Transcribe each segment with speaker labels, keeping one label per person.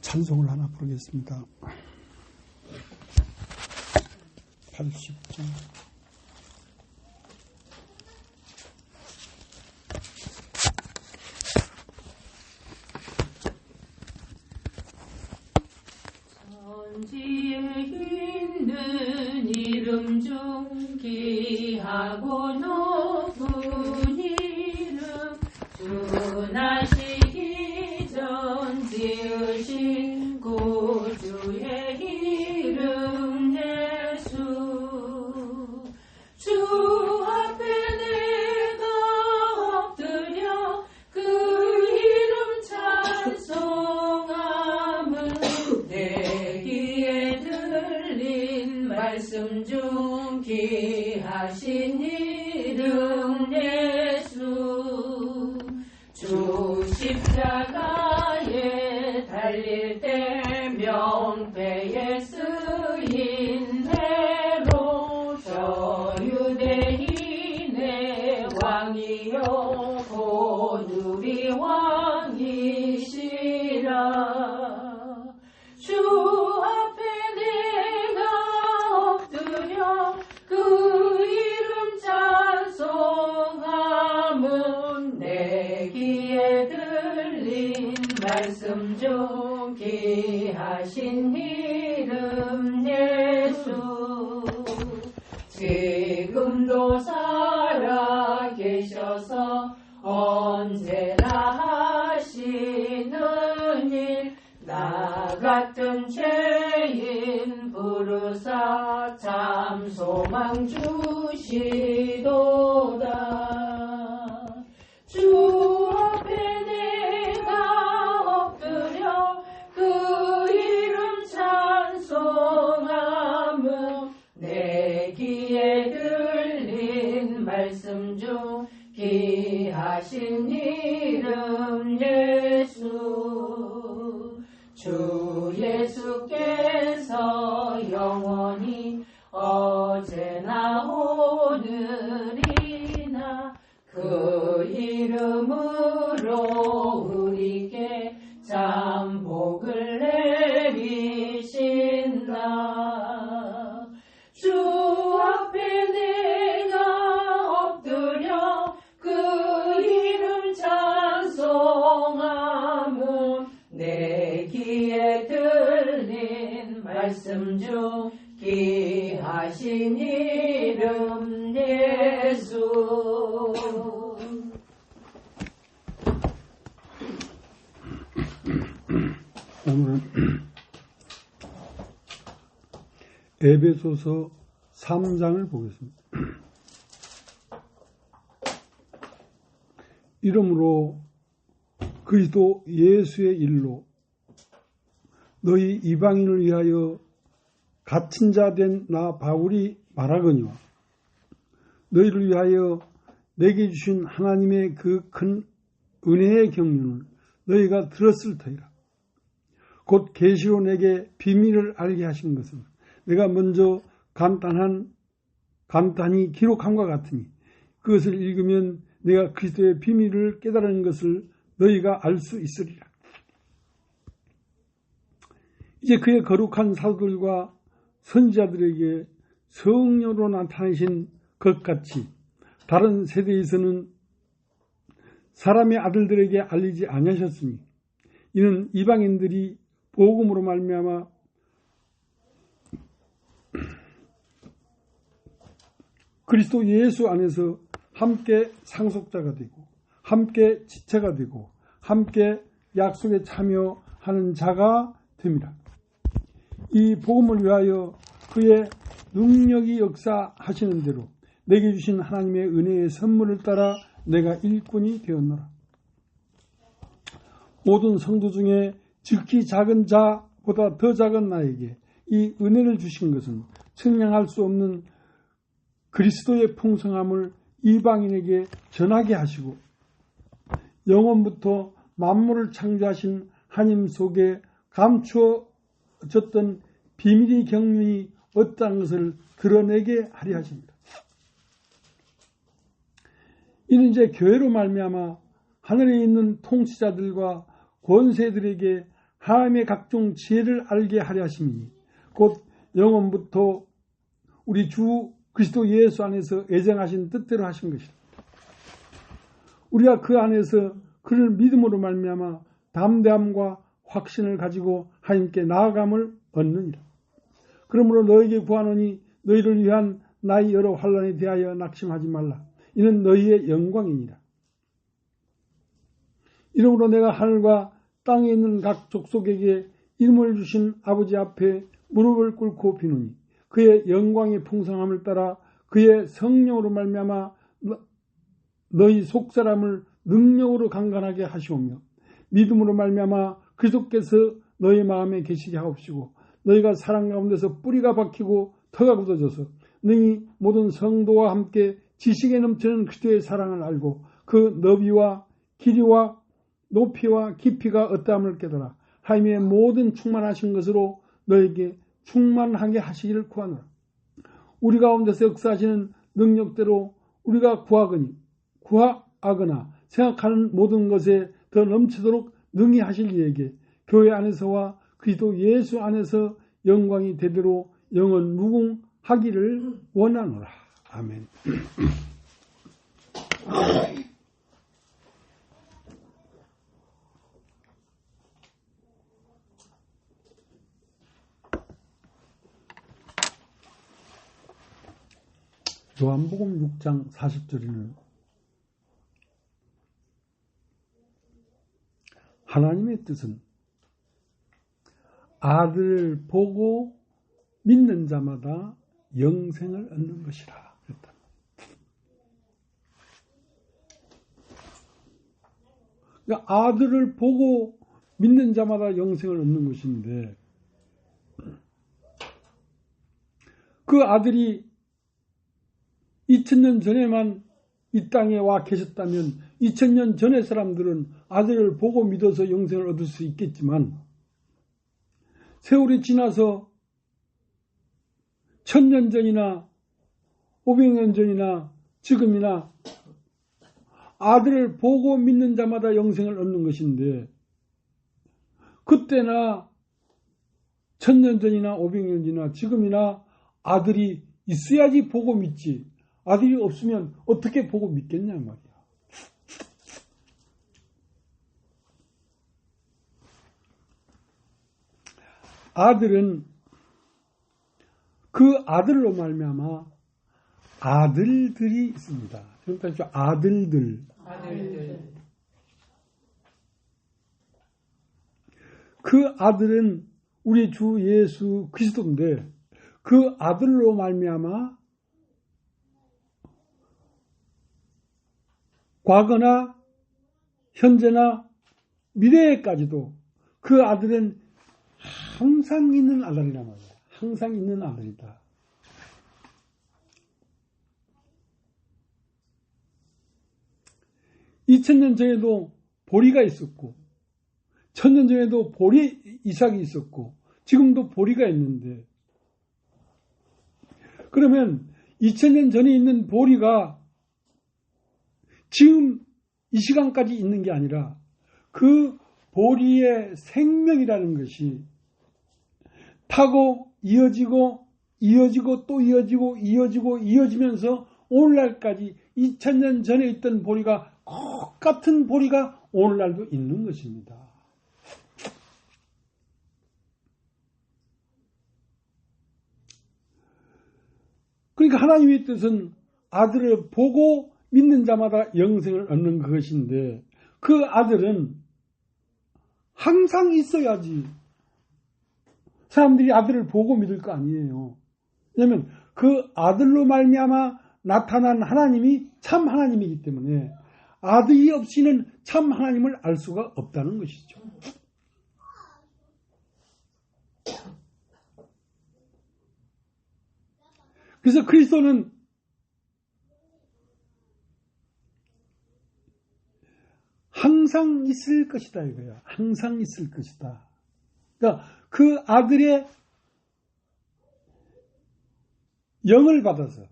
Speaker 1: 찬송을 하나 부르겠습니다. 80장.
Speaker 2: 천지에 있는 이름 중 귀하고 높은 이름, 주 나시기 전 지으신 구주의 이름 예수. 주 앞에 내가 엎드려 그 이름 찬송함은 내 귀에 들린 말씀 중 귀하신 이름 예수. 주 십자가에 달릴 때 명패에 쓰인 대로 저 유대인의 왕이요 곧 우리 왕이시라. 주 앞에 내가 엎드려 그 이름 찬송함은 내 귀에 들린 말씀 중 귀하신 이름 예수. 지금도 살아 계셔서 언제나 하시는 일, 나 같은 죄인 부르사 참 소망 주시도다. 주 앞에 내가 엎드려 그 이름 찬송함은 내 귀에 들린 말씀 중 귀하신 이름 예수. 주 예수께서 영원히 어제나 오늘이나 그 이름으로 우리께 참 복을 내리신다. 주 앞에 내가 엎드려 그 이름 찬송함은 내 귀에 들린 말씀 중 귀하신 이름 예수.
Speaker 1: 오늘은 에베소서 3장을 보겠습니다. 이러므로 그리스도 예수의 일로 너희 이방인을 위하여 갇힌 자 된 나 바울이 말하거니와 너희를 위하여 내게 주신 하나님의 그 큰 은혜의 경륜을 너희가 들었을 터이라. 곧 계시로 내게 비밀을 알게 하신 것은 내가 먼저 간단히 기록함과 같으니 그것을 읽으면 내가 그리스도의 비밀을 깨달은 것을 너희가 알 수 있으리라. 이제 그의 거룩한 사도들과 선지자들에게 성령으로 나타나신 것 같이 다른 세대에서는 사람의 아들들에게 알리지 아니하셨으니 이는 이방인들이 복음으로 말미암아 그리스도 예수 안에서 함께 상속자가 되고 함께 지체가 되고 함께 약속에 참여하는 자가 됩니다. 이 복음을 위하여 그의 능력이 역사하시는 대로 내게 주신 하나님의 은혜의 선물을 따라 내가 일꾼이 되었노라. 모든 성도 중에 즉히 작은 자보다 더 작은 나에게 이 은혜를 주신 것은 측량할 수 없는 그리스도의 풍성함을 이방인에게 전하게 하시고 영원부터 만물을 창조하신 하나님 속에 감추어졌던 비밀의 경륜이 어떠한 것을 드러내게 하려 하십니다. 이는 이제 교회로 말미암아 하늘에 있는 통치자들과 권세들에게 하나님의 각종 지혜를 알게 하려 하심이니 곧 영원부터 우리 주 그리스도 예수 안에서 애정하신 뜻대로 하신 것이다. 우리가 그 안에서 그를 믿음으로 말미암아 담대함과 확신을 가지고 하나님께 나아감을 얻느니라. 그러므로 너에게 구하노니 너희를 위한 나의 여러 환난에 대하여 낙심하지 말라. 이는 너희의 영광이니라. 이러므로 내가 하늘과 땅에 있는 각 족속에게 이름을 주신 아버지 앞에 무릎을 꿇고 비누니 그의 영광의 풍성함을 따라 그의 성령으로 말미암아 너희 속사람을 능력으로 강건하게 하시오며 믿음으로 말미암아 그리스도께서 너희 마음에 계시게 하옵시고 너희가 사랑 가운데서 뿌리가 박히고 터가 굳어져서 너희 모든 성도와 함께 지식에 넘치는 그리스도의 사랑을 알고 그 너비와 길이와 높이와 깊이가 어떠함을 깨달아 하나님의 모든 충만하신 것으로 너에게 충만하게 하시기를 구하노라. 우리 가운데서 역사하시는 능력대로 우리가 구하거나 생각하는 모든 것에 더 넘치도록 능히 하실 이에게 교회 안에서와 그리스도 예수 안에서 영광이 대대로 영원 무궁하기를 원하노라. 아멘. 요한복음 6장 40절에는 하나님의 뜻은 아들을 보고 믿는 자마다 영생을 얻는 것이라 그랬다. 그러니까 아들을 보고 믿는 자마다 영생을 얻는 것인데 그 아들이 2000년 전에만 이 땅에 와 계셨다면 2000년 전의 사람들은 아들을 보고 믿어서 영생을 얻을 수 있겠지만 세월이 지나서 1000년 전이나 500년 전이나 지금이나 아들을 보고 믿는 자마다 영생을 얻는 것인데 그때나 1000년 전이나 500년 전이나 지금이나 아들이 있어야지 보고 믿지 아들이 없으면 어떻게 보고 믿겠냐 말이야. 아들은 그 아들로 말미암아 아들들이 있습니다. 그러니까 아들들. 그 아들은 우리 주 예수 그리스도인데 그 아들로 말미암아 과거나 현재나 미래에까지도 그 아들은 항상 있는 아들이란 말이에요. 항상 있는 아들이다. (2000년) 전에도 보리가 있었고 1000년 전에도 보리 이삭이 있었고 지금도 보리가 있는데 그러면 2000년 전에 있는 보리가 지금 이 시간까지 있는 게 아니라 그 보리의 생명이라는 것이 타고 이어지고 또 이어지면서 오늘날까지 2000년 전에 있던 보리가 똑같은 보리가 오늘날도 있는 것입니다. 그러니까 하나님의 뜻은 아들을 보고 믿는 자마다 영생을 얻는 그것인데 그 아들은 항상 있어야지 사람들이 아들을 보고 믿을 거 아니에요. 왜냐하면 그 아들로 말미암아 나타난 하나님이 참 하나님이기 때문에 아들이 없이는 참 하나님을 알 수가 없다는 것이죠. 그래서 그리스도는 항상 있을 것이다 이거야. 항상 있을 것이다. 그러니까 그 아들의 영을 받아서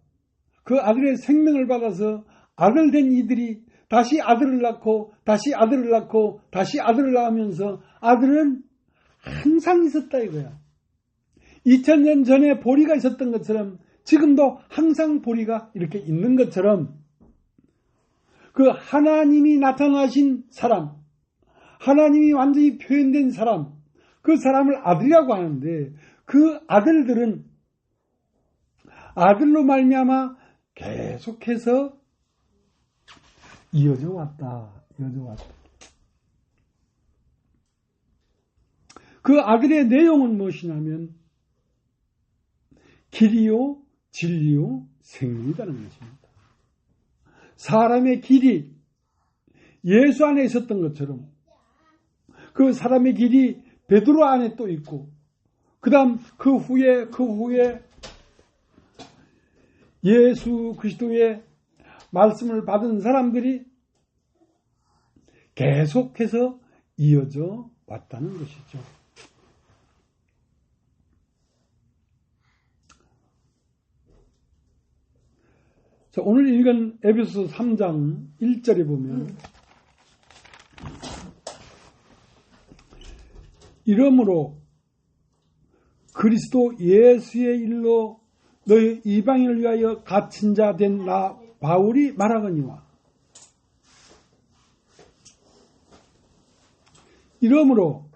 Speaker 1: 그 아들의 생명을 받아서 아들 된 이들이 다시 아들을 낳고 다시 아들을 낳고 다시 아들을 낳으면서 아들은 항상 있었다 이거야. 2000년 전에 보리가 있었던 것처럼 지금도 항상 보리가 이렇게 있는 것처럼 그 하나님이 나타나신 사람, 하나님이 완전히 표현된 사람, 그 사람을 아들이라고 하는데 그 아들들은 아들로 말미암아 계속해서 이어져 왔다. 그 아들의 내용은 무엇이냐면 길이요, 진리요, 생명이라는 것입니다. 사람의 길이 예수 안에 있었던 것처럼 그 사람의 길이 베드로 안에 또 있고 그 후에 예수 그리스도의 말씀을 받은 사람들이 계속해서 이어져 왔다는 것이죠. 자, 오늘 읽은 에베소서 3장 1절에 보면 이러므로 그리스도 예수의 일로 너희 이방인을 위하여 갇힌 자 된 나 바울이 말하거니와 이러므로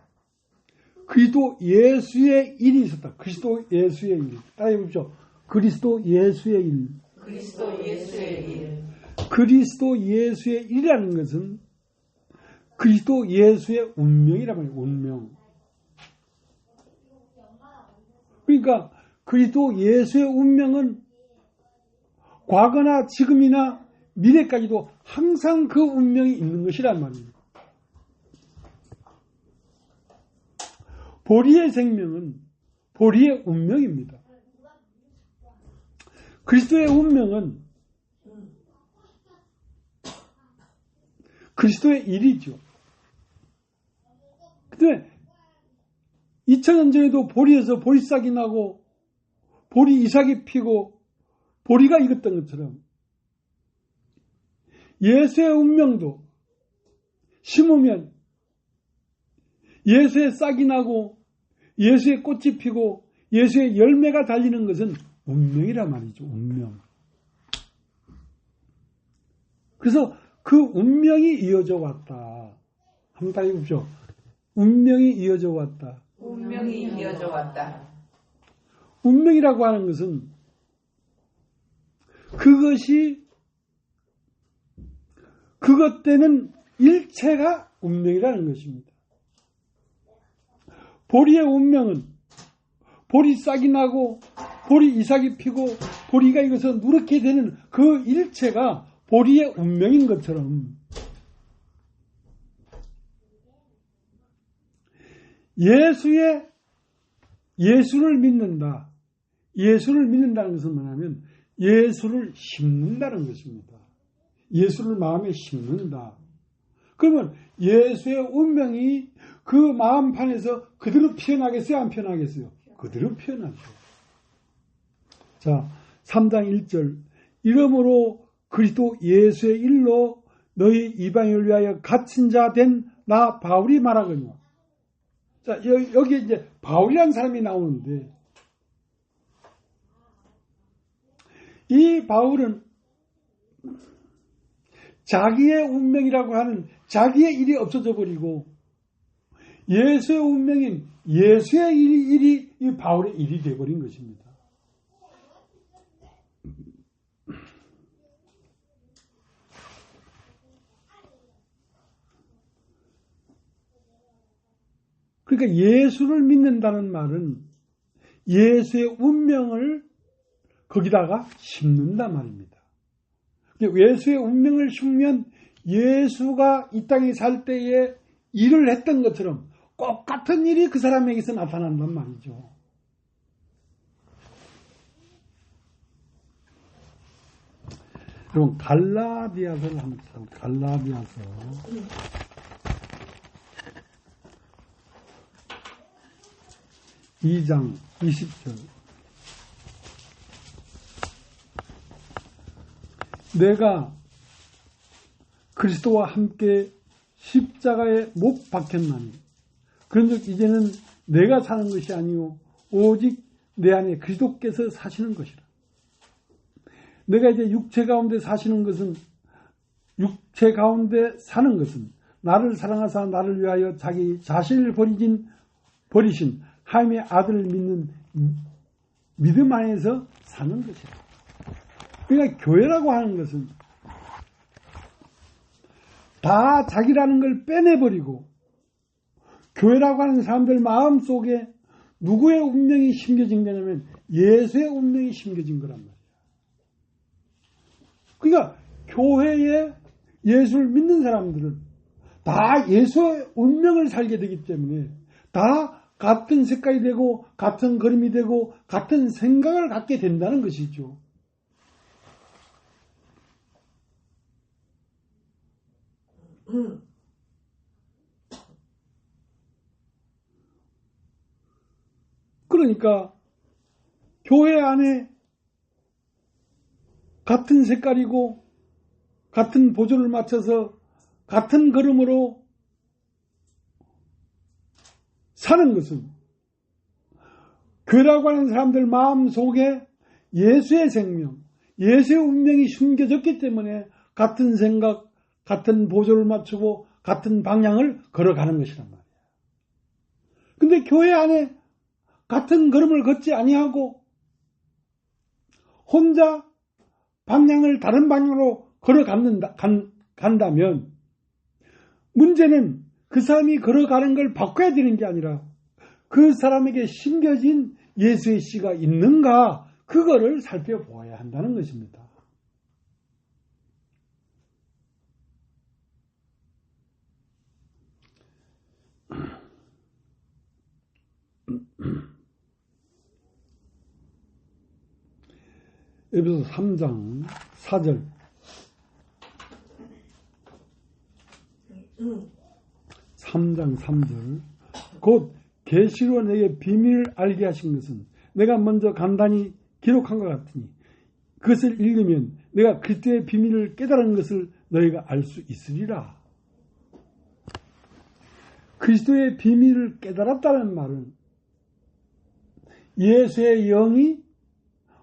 Speaker 1: 그리스도 예수의 일이 있었다. 그리스도 예수의 일. 따라해 보십시오. 그리스도 예수의 일.
Speaker 2: 그리스도 예수의 일.
Speaker 1: 그리스도 예수의 일이라는 것은 그리스도 예수의 운명이란 말이에요. 운명. 그러니까 그리스도 예수의 운명은 과거나 지금이나 미래까지도 항상 그 운명이 있는 것이란 말이에요. 보리의 생명은 보리의 운명입니다. 그리스도의 운명은 그리스도의 일이죠. 근데 2000년 전에도 보리에서 보리싹이 나고 보리 이삭이 피고 보리가 익었던 것처럼 예수의 운명도 심으면 예수의 싹이 나고 예수의 꽃이 피고 예수의 열매가 달리는 것은 운명이란 말이죠. 운명. 그래서 그 운명이 이어져 왔다. 한번 다 해보십시오. 운명이 이어져 왔다.
Speaker 2: 운명이 이어져 왔다.
Speaker 1: 운명이라고 하는 것은 그것이 그것 때는 일체가 운명이라는 것입니다. 보리의 운명은 보리 싹이 나고 보리 이삭이 피고 보리가 익어서 누렇게 되는 그 일체가 보리의 운명인 것처럼 예수를 믿는다. 예수를 믿는다는 것은 뭐냐면 예수를 심는다는 것입니다. 예수를 마음에 심는다. 그러면 예수의 운명이 그 마음판에서 그대로 피어나겠어요? 안 피어나겠어요? 그대로 피어나죠. 자, 3장 1절 이러므로 그리스도 예수의 일로 너희 이방인을 위하여 갇힌 자 된 나 바울이 말하거니와. 자, 여기 이제 바울이라는 사람이 나오는데 이 바울은 자기의 운명이라고 하는 자기의 일이 없어져 버리고 예수의 운명인 예수의 일이 이 바울의 일이 되어버린 것입니다. 그러니까 예수를 믿는다는 말은 예수의 운명을 거기다가 심는단 말입니다. 예수의 운명을 심으면 예수가 이 땅에 살 때에 일을 했던 것처럼 똑같은 일이 그 사람에게서 나타난단 말이죠. 여러분 갈라디아서를 한번 찾아볼게요. 갈라디아서 2장 20절 내가 그리스도와 함께 십자가에 못 박혔나니 그런즉 이제는 내가 사는 것이 아니요 오직 내 안에 그리스도께서 사시는 것이라. 내가 이제 육체 가운데 사는 것은 나를 사랑하사 나를 위하여 자기 자신을 버리신 하나님의 아들을 믿는 믿음 안에서 사는 것이라. 그러니까 교회라고 하는 것은 다 자기라는 걸 빼내버리고 교회라고 하는 사람들 마음속에 누구의 운명이 심겨진 거냐면 예수의 운명이 심겨진 거란 말이야. 그러니까 교회에 예수를 믿는 사람들은 다 예수의 운명을 살게 되기 때문에 다 같은 색깔이 되고 같은 그림이 되고 같은 생각을 갖게 된다는 것이죠. 그러니까 교회 안에 같은 색깔이고 같은 보조를 맞춰서 같은 걸음으로 사는 것은 교회라고 하는 사람들 마음속에 예수의 생명, 예수의 운명이 숨겨졌기 때문에 같은 생각, 같은 보조를 맞추고 같은 방향을 걸어가는 것이란 말이에요. 근데 교회 안에 같은 걸음을 걷지 아니하고 혼자 방향을 다른 방향으로 간다면 문제는 그 사람이 걸어가는 걸 바꿔야 되는 게 아니라 그 사람에게 심겨진 예수의 씨가 있는가 그거를 살펴보아야 한다는 것입니다. 에베소 3장 4절 곧 계시로 내게 비밀을 알게 하신 것은 내가 먼저 간단히 기록한 것 같으니 그것을 읽으면 내가 그리스도의 비밀을 깨달은 것을 너희가 알 수 있으리라. 그리스도의 비밀을 깨달았다는 말은 예수의 영이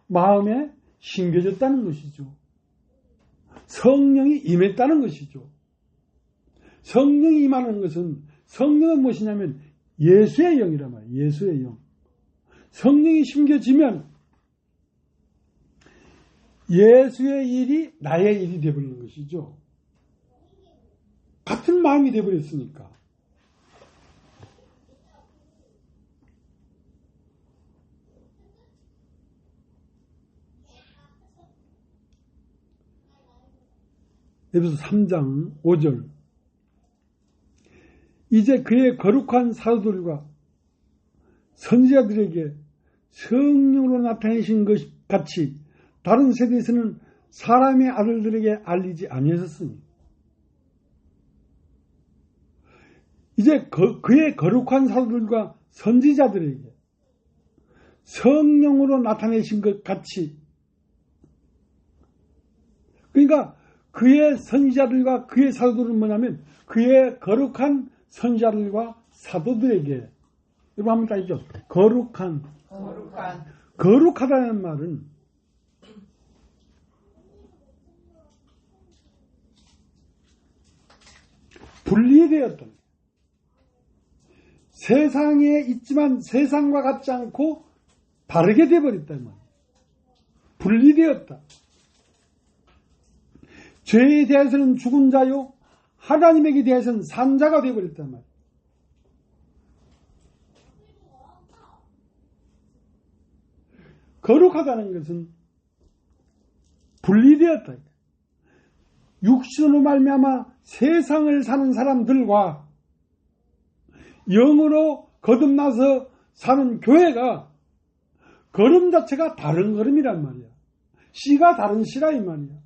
Speaker 1: 마음에 심겨졌다는 것이죠. 성령이 임했다는 것이죠. 성령이 임하는 것은 성령은 무엇이냐면 예수의 영이란 말이에요. 예수의 영. 성령이 심겨지면 예수의 일이 나의 일이 되어버리는 것이죠. 같은 마음이 되어버렸으니까. 에베소 3장 5절 이제 그의 거룩한 사도들과 선지자들에게 성령으로 나타내신 것 같이 다른 세대에서는 사람의 아들들에게 알리지 아니하셨으니 이제 그의 거룩한 사도들과 선지자들에게 성령으로 나타내신 것 같이 그러니까 그의 선지자들과 그의 사도들은 뭐냐면 그의 거룩한 선지자들과 사도들에게 여러분 한번 따지죠. 거룩하다는 말은 분리되었다. 세상에 있지만 세상과 같지 않고 다르게 되어버렸다는 말이에요. 분리되었다. 죄에 대해서는 죽은 자요 하나님에게 대해서는 산 자가 되어버렸단 말이에요. 거룩하다는 것은 분리되었다. 육신으로 말미암아 세상을 사는 사람들과 영으로 거듭나서 사는 교회가 걸음 자체가 다른 걸음이란 말이야. 씨가 다른 씨라 이 말이야.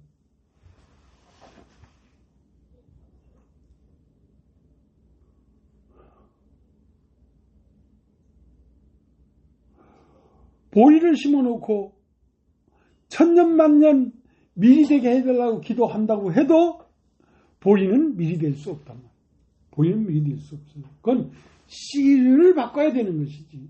Speaker 1: 보리를 심어놓고 천년만년 밀이 되게 해달라고 기도한다고 해도 보리는 밀이 될 수 없단 말이에요. 보리는 밀이 될 수 없어요. 그건 씨를 바꿔야 되는 것이지.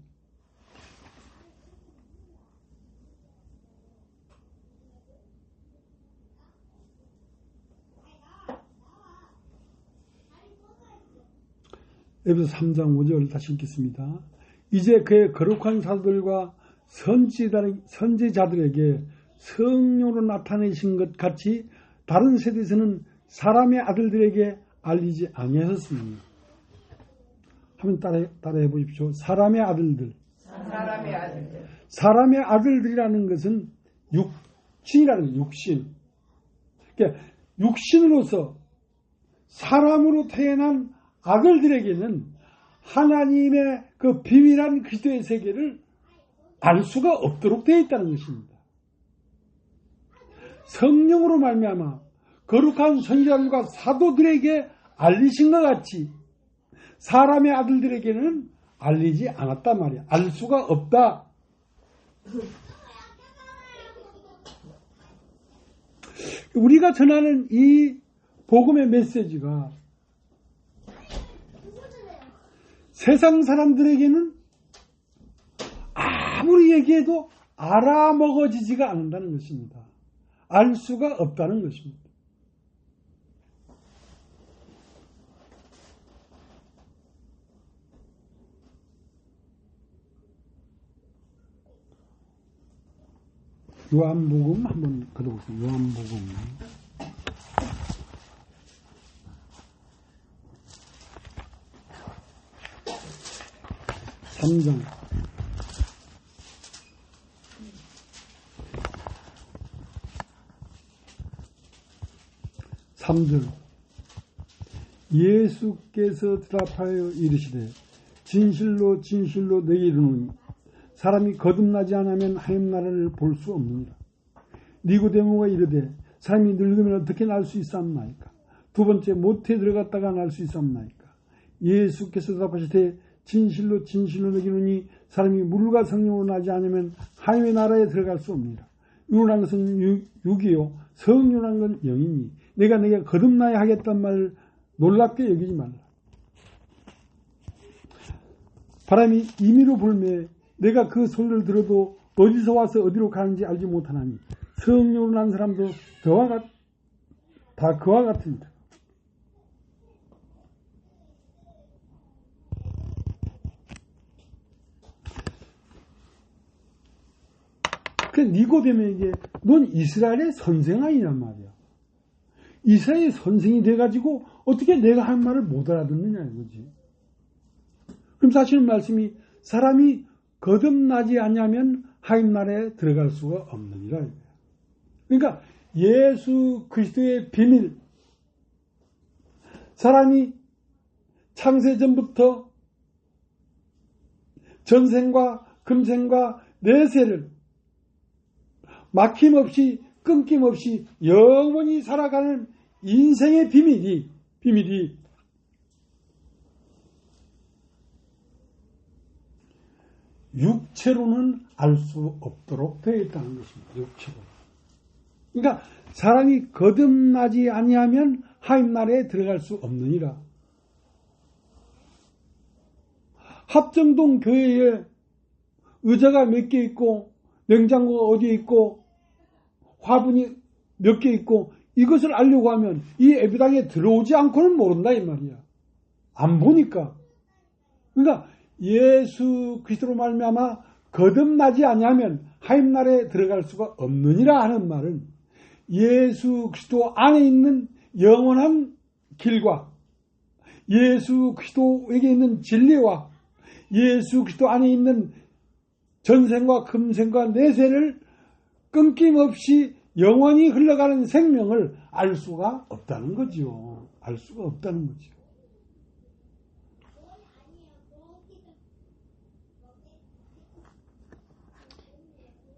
Speaker 1: 에베소 3장 5절 다시 읽겠습니다. 이제 그의 거룩한 사도들과 선지자들에게 성령으로 나타내신 것 같이 다른 세대에서는 사람의 아들들에게 알리지 아니하셨습니다. 한번 따라해 보십시오. 사람의 아들들.
Speaker 2: 사람의 아들들.
Speaker 1: 사람의 아들들이라는 것은 육신이라는 거예요. 육신. 그러니까 육신으로서 사람으로 태어난 아들들에게는 하나님의 그 비밀한 그리스도의 세계를 알 수가 없도록 되어 있다는 것입니다. 성령으로 말미암아 거룩한 선지자들과 사도들에게 알리신 것 같이 사람의 아들들에게는 알리지 않았단 말이야. 알 수가 없다. 우리가 전하는 이 복음의 메시지가 세상 사람들에게는 아무리 얘기해도 알아먹어지지가 않는다는 것입니다. 알 수가 없다는 것입니다. 요한복음 한번 걸어보세요. 요한복음 3장 3절 예수께서 대답하여 이르시되 진실로 진실로 너희에게 이르노니 사람이 거듭나지 않으면 하나님 나라를 볼 수 없느니라. 니고데모가 이르되 사람이 늙으면 어떻게 날 수 있사옵나이까? 두 번째 모태에 들어갔다가 날 수 있사옵나이까? 예수께서 대답하시되 진실로 진실로 너희에게 이르노니 사람이 물과 성령으로 나지 않으면 하나님의 나라에 들어갈 수 없느니라. 육이라는 것은 육이요 성령이라는 건 영이니 내가 내게 거듭나야 하겠단 말을 놀랍게 여기지 말라. 바람이 임의로 불매 내가 그 소리를 들어도 어디서 와서 어디로 가는지 알지 못하나니 성령으로 난 사람도 다 그와 같으니라. 그 니고데모에게 넌 이스라엘의 선생 아니란 말이야. 이스라엘의 선생이 돼가지고 어떻게 내가 한 말을 못 알아듣느냐 이거지. 그럼 사실은 말씀이 사람이 거듭나지 않으면 하나님 나라에 들어갈 수가 없느니라. 그러니까 예수 그리스도의 비밀, 사람이 창세전부터 전생과 금생과 내세를 막힘없이 끊김없이 영원히 살아가는 인생의 비밀이 육체로는 알 수 없도록 되어 있다는 것입니다. 육체로. 그러니까 사람이 거듭나지 아니하면 하나님 나라에 들어갈 수 없느니라. 합정동 교회에 의자가 몇 개 있고 냉장고가 어디에 있고 화분이 몇 개 있고 이것을 알려고 하면 이 예배당에 들어오지 않고는 모른다 이 말이야. 안 보니까. 그러니까 예수 그리스도로 말미암아 거듭나지 아니하면 하나님 나라에 들어갈 수가 없느니라 하는 말은 예수 그리스도 안에 있는 영원한 길과 예수 그리스도에게 있는 진리와 예수 그리스도 안에 있는 전생과 금생과 내세를 끊김없이 영원히 흘러가는 생명을 알 수가 없다는 거죠. 알 수가 없다는 거죠.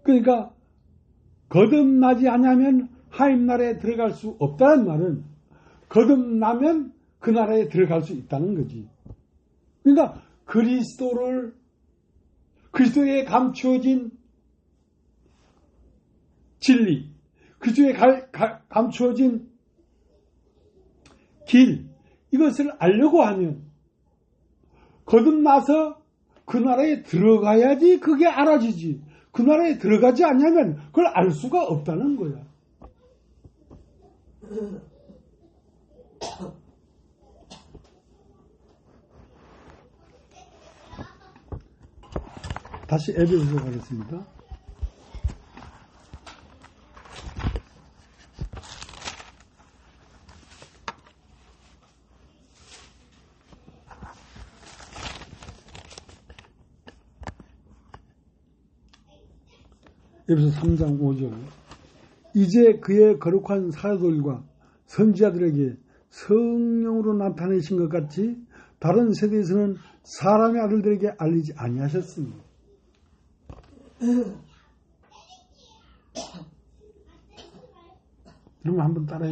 Speaker 1: 그러니까 거듭나지 않으면 하나님 나라에 들어갈 수 없다는 말은 거듭나면 그 나라에 들어갈 수 있다는 거지. 그러니까 그리스도에 감추어진 진리, 그리스도에 감추어진 길, 이것을 알려고 하면 거듭나서 그 나라에 들어가야지 그게 알아지지. 그 나라에 들어가지 않냐면 그걸 알 수가 없다는 거야. 다시 에베소서 가겠습니다. 에베소 3장 5절. 이제 그의 거룩한 사도들과 선지자들에게 성령으로 나타내신 것 같이 다른 세대에서는 사람의 아들들에게 알리지 아니하셨습니다. 여러분 한번 따라해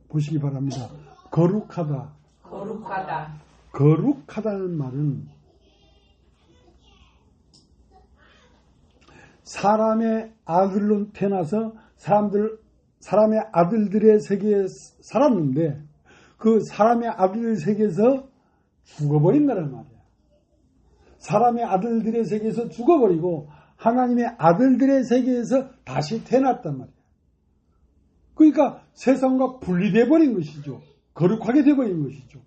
Speaker 1: 보시기 바랍니다. 거룩하다.
Speaker 2: 거룩하다.
Speaker 1: 거룩하다는 말은 사람의 아들로 태어나서 사람의 아들들의 세계에 살았는데 그 사람의 아들들 세계에서 죽어버린다는 말이야. 사람의 아들들의 세계에서 죽어버리고 하나님의 아들들의 세계에서 다시 태어났단 말이야. 그러니까 세상과 분리되어 버린 것이죠. 거룩하게 되어버린 것이죠.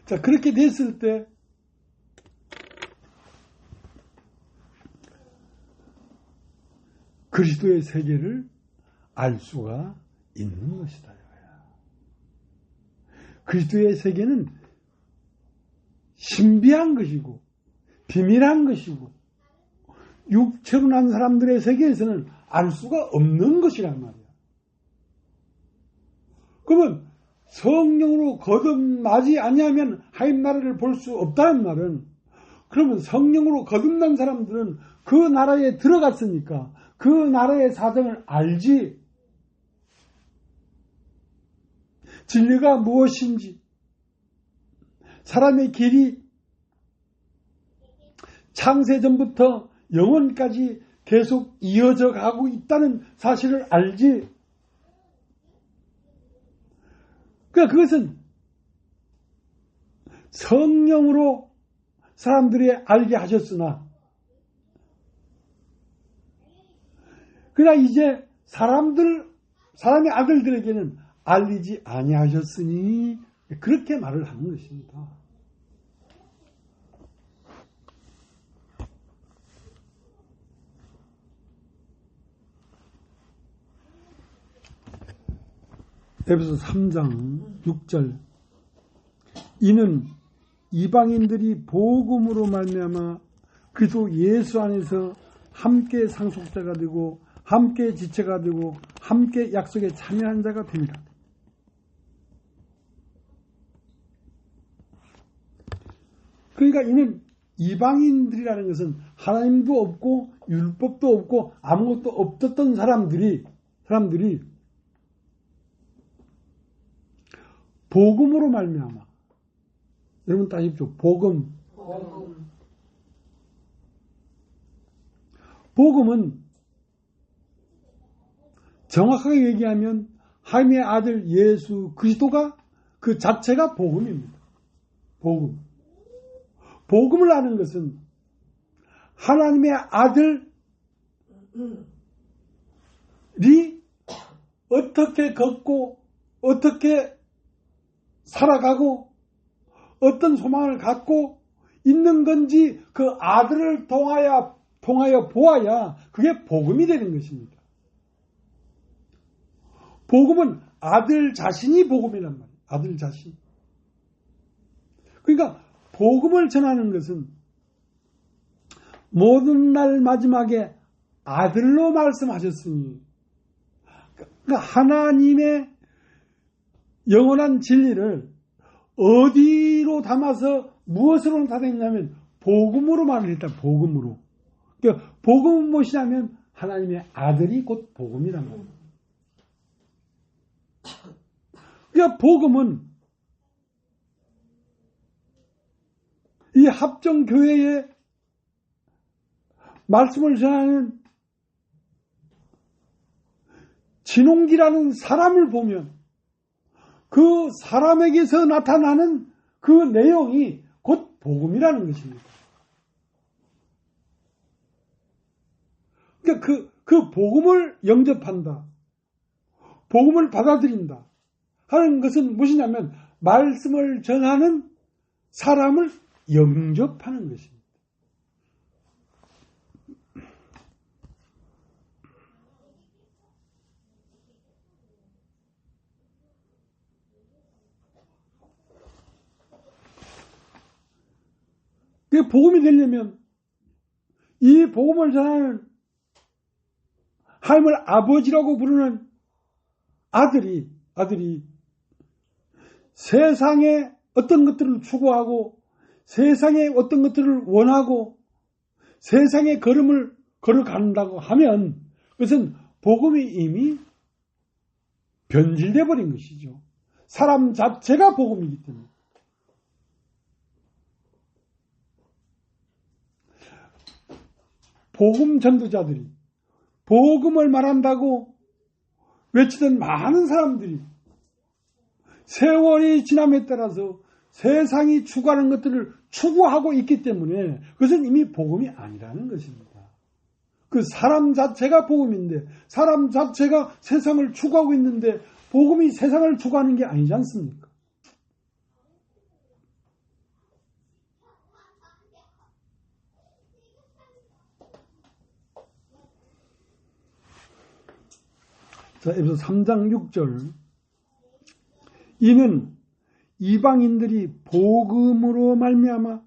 Speaker 1: 자, 그렇게 됐을 때 그리스도의 세계를 알 수가 있는 것이다. 그리스도의 세계는 신비한 것이고 비밀한 것이고 육체로 난 사람들의 세계에서는 알 수가 없는 것이란 말이야. 그러면 성령으로 거듭나지 아니하면 하나님 나라를 볼 수 없다는 말은, 그러면 성령으로 거듭난 사람들은 그 나라에 들어갔으니까 그 나라의 사정을 알지, 진리가 무엇인지, 사람의 길이 창세전부터 영원까지 계속 이어져 가고 있다는 사실을 알지. 그러니까 그것은 성령으로 사람들이 알게 하셨으나, 그러나 이제 사람의 아들들에게는 알리지 아니하셨으니, 그렇게 말을 하는 것입니다. 에베소 3장 6절. 이는 이방인들이 복음으로 말미암아 그리스도 예수 안에서 함께 상속자가 되고 함께 지체가 되고 함께 약속에 참여한 자가 됩니다. 그러니까 이는 이방인들이라는 것은 하나님도 없고 율법도 없고 아무것도 없었던 사람들이 복음으로 말미암아, 여러분 따십시오. 복음은 정확하게 얘기하면 하나님의 아들 예수 그리스도가 그 자체가 복음입니다. 복음을 아는 것은 하나님의 아들이 어떻게 걷고 어떻게 살아가고 어떤 소망을 갖고 있는 건지 그 아들을 통하여 보아야 그게 복음이 되는 것입니다. 복음은 아들 자신이 복음이란 말이에요. 아들 자신. 그러니까 복음을 전하는 것은 모든 날 마지막에 아들로 말씀하셨으니, 그러니까 하나님의 영원한 진리를 어디로 담아서 무엇으로 나타냈냐면 복음으로 말을 했다. 복음으로. 그러니까 복음은 무엇이냐면 하나님의 아들이 곧 복음이란 말이에요. 그러니까 복음은 이 합정교회의 말씀을 전하는 진홍기라는 사람을 보면 그 사람에게서 나타나는 그 내용이 곧 복음이라는 것입니다. 그러니까 그 복음을 영접한다. 복음을 받아들인다. 하는 것은 무엇이냐면 말씀을 전하는 사람을 영접하는 것입니다. 그 복음이 되려면 이 복음을 전하는 하나님을 아버지라고 부르는 아들이 세상에 어떤 것들을 추구하고 세상에 어떤 것들을 원하고 세상의 걸음을 걸어간다고 하면 그것은 복음이 이미 변질되어 버린 것이죠. 사람 자체가 복음이기 때문에. 복음 전도자들이 복음을 말한다고 외치던 많은 사람들이 세월이 지남에 따라서 세상이 추구하는 것들을 추구하고 있기 때문에 그것은 이미 복음이 아니라는 것입니다. 그 사람 자체가 복음인데 사람 자체가 세상을 추구하고 있는데 복음이 세상을 추구하는 게 아니지 않습니까? 자, 에베소 3장 6절. 이는 이방인들이 복음으로 말미암아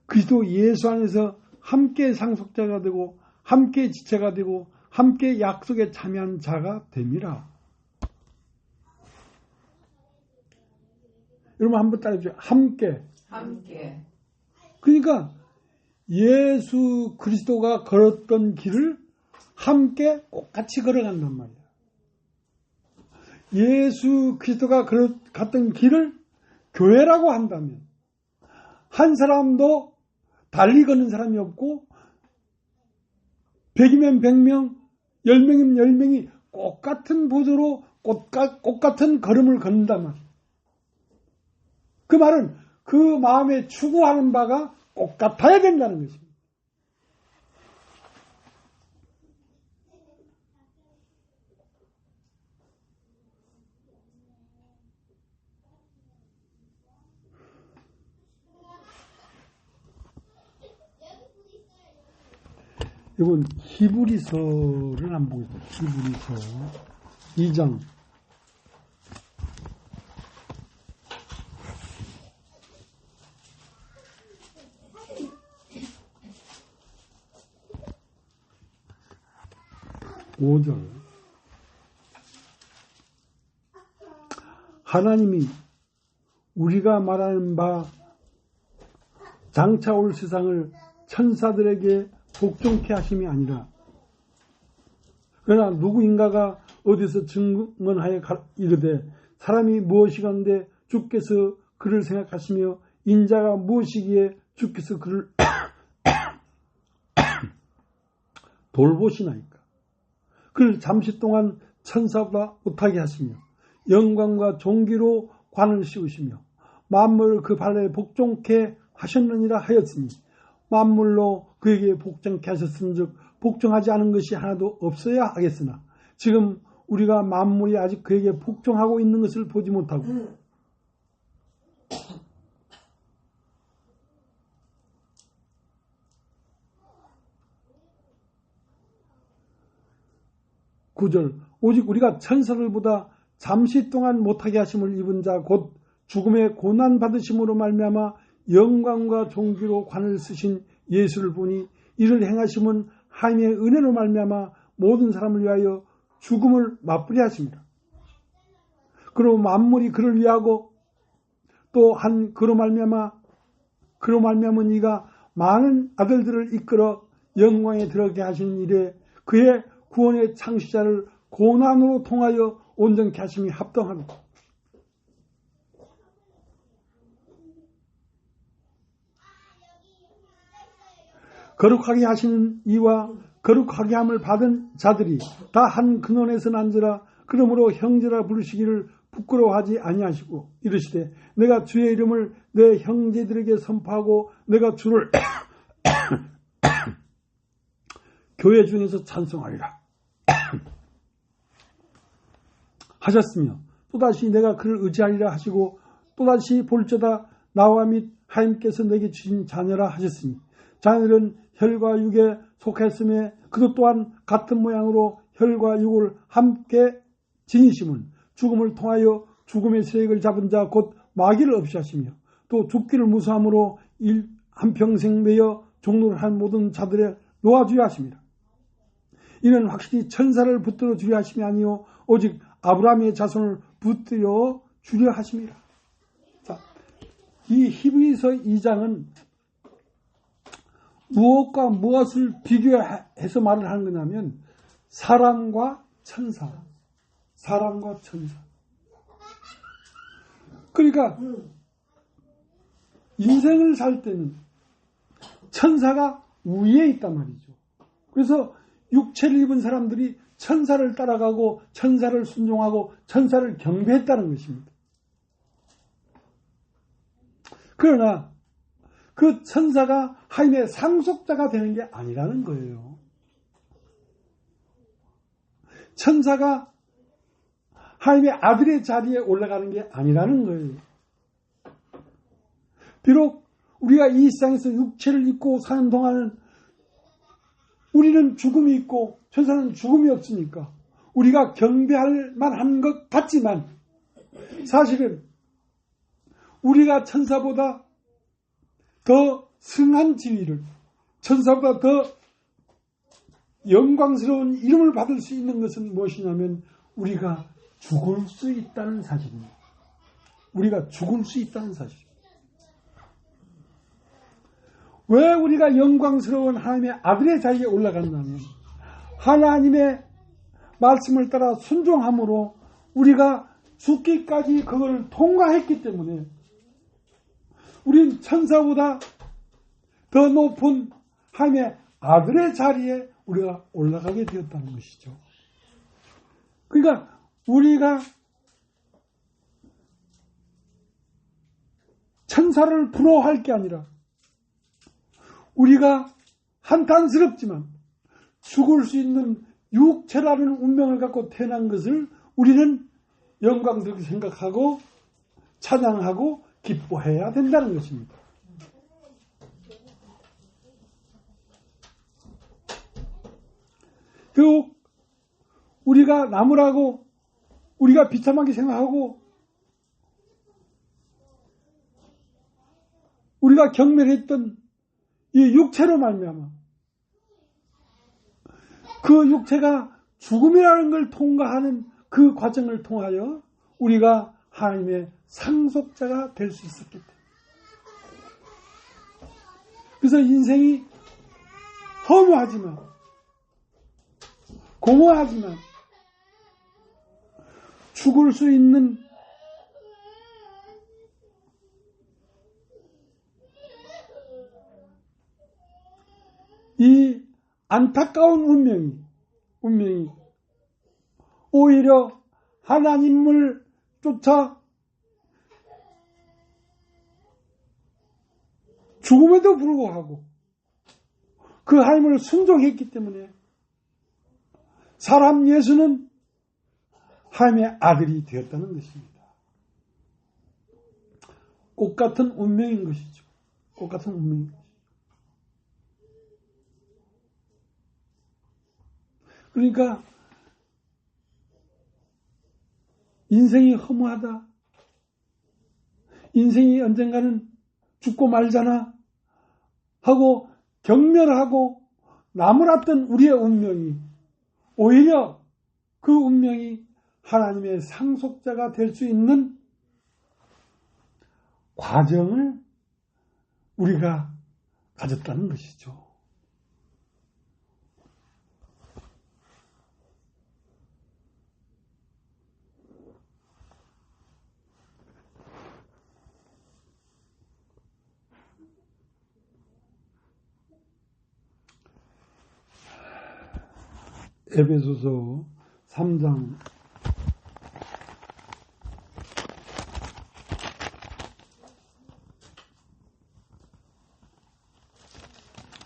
Speaker 1: 그리스도 예수 안에서 함께 상속자가 되고 함께 지체가 되고 함께 약속에 참여한 자가 됨이라. 여러분 한번 따라해주세요. 함께. 그러니까 예수 그리스도가 걸었던 길을 함께 같이 걸어간단 말이에요. 예수 그리스도가 갔던 길을 교회라고 한다면 한 사람도 달리 걷는 사람이 없고 100이면 100명, 10명이면 10명이 똑같은 보조로 똑같은 걸음을 걷는단 말이에요. 그 말은 그 마음에 추구하는 바가 똑같아야 된다는 것입니다. 이건 히브리서를 한번 보겠습니다. 히브리서 2장 5절. 하나님이 우리가 말하는 바 장차 올 세상을 천사들에게 복종케 하심이 아니라 그러나 누구인가가 어디서 증언하여 이르되 사람이 무엇이건데 주께서 그를 생각하시며 인자가 무엇이기에 주께서 그를 돌보시나이까. 그를 잠시 동안 천사보다 못하게 하시며 영광과 존귀로 관을 씌우시며 만물을 그 발에 복종케 하셨느니라 하였으니 만물로 그에게 복종케 하셨은즉 복종하지 않은 것이 하나도 없어야 하겠으나 지금 우리가 만물이 아직 그에게 복종하고 있는 것을 보지 못하고 9절. 오직 우리가 천사들보다 잠시 동안 못하게 하심을 입은 자 곧 죽음의 고난 받으심으로 말미암아 영광과 존귀로 관을 쓰신 예수를 보니 이를 행하심은 하나님의 은혜로 말미암아 모든 사람을 위하여 죽음을 맛보게 하십니다. 그로 만물이 그를 위하고 또 한 그로 말미암은 이가 많은 아들들을 이끌어 영광에 들어가게 하시는 일에 그의 구원의 창시자를 고난으로 통하여 온전케 하심이 합당하다. 거룩하게 하시는 이와 거룩하게 함을 받은 자들이 다 한 근원에서 난지라 그러므로 형제라 부르시기를 부끄러워하지 아니하시고 이르시되 내가 주의 이름을 내 형제들에게 선포하고 내가 주를 교회 중에서 찬송하리라 하셨으며 또다시 내가 그를 의지하리라 하시고 또다시 볼지어다 나와 및 하나님께서 내게 주신 자녀라 하셨으니 자녀들은 혈과 육에 속했음에 그도 또한 같은 모양으로 혈과 육을 함께 지니심은 죽음을 통하여 죽음의 세력을 잡은 자 곧 마귀를 없이하시며 또 죽기를 무수함으로 한평생 매여 종로를 한 모든 자들의 놓아주려 하십니다. 이는 확실히 천사를 붙들어 주려 하심이 아니요 오직 아브라함의 자손을 붙들어 주려 하십니다. 자, 이 히브리서 2장은 무엇과 무엇을 비교해서 말을 하는 거냐면 사람과 천사. 그러니까 인생을 살 때는 천사가 위에 있단 말이죠. 그래서 육체를 입은 사람들이 천사를 따라가고 천사를 순종하고 천사를 경배했다는 것입니다. 그러나 그 천사가 하나님의 상속자가 되는 게 아니라는 거예요. 천사가 하나님의 아들의 자리에 올라가는 게 아니라는 거예요. 비록 우리가 이 세상에서 육체를 입고 사는 동안은 우리는 죽음이 있고 천사는 죽음이 없으니까 우리가 경배할 만한 것 같지만 사실은 우리가 천사보다 더 승한 지위를, 천사보다 더 영광스러운 이름을 받을 수 있는 것은 무엇이냐면 우리가 죽을 수 있다는 사실입니다. 우리가 죽을 수 있다는 사실. 왜 우리가 영광스러운 하나님의 아들의 자리에 올라갔냐면 하나님의 말씀을 따라 순종함으로 우리가 죽기까지 그걸 통과했기 때문에 우린 천사보다 더 높은 하나님의 아들의 자리에 우리가 올라가게 되었다는 것이죠. 그러니까 우리가 천사를 부러워할 게 아니라 우리가 한탄스럽지만 죽을 수 있는 육체라는 운명을 갖고 태어난 것을 우리는 영광스럽게 생각하고 찬양하고 기뻐해야 된다는 것입니다. 결국 우리가 나무라고 우리가 비참하게 생각하고 우리가 경멸했던 이 육체로 말미암아 그 육체가 죽음이라는 걸 통과하는 그 과정을 통하여 우리가 하나님의 상속자가 될 수 있었기 때문에 그래서 인생이 허무하지만 공허하지만 죽을 수 있는 이 안타까운 운명이 오히려 하나님을 쫓아 죽음에도 불구하고 그 하나님을 순종했기 때문에 사람 예수는 하나님의 아들이 되었다는 것입니다. 꽃 같은 운명인 것이죠. 꽃 같은 운명인 것이죠. 그러니까 인생이 허무하다. 인생이 언젠가는 죽고 말잖아 하고 경멸하고 나무랐던 우리의 운명이 오히려 그 운명이 하나님의 상속자가 될 수 있는 과정을 우리가 가졌다는 것이죠. 에베소서 3장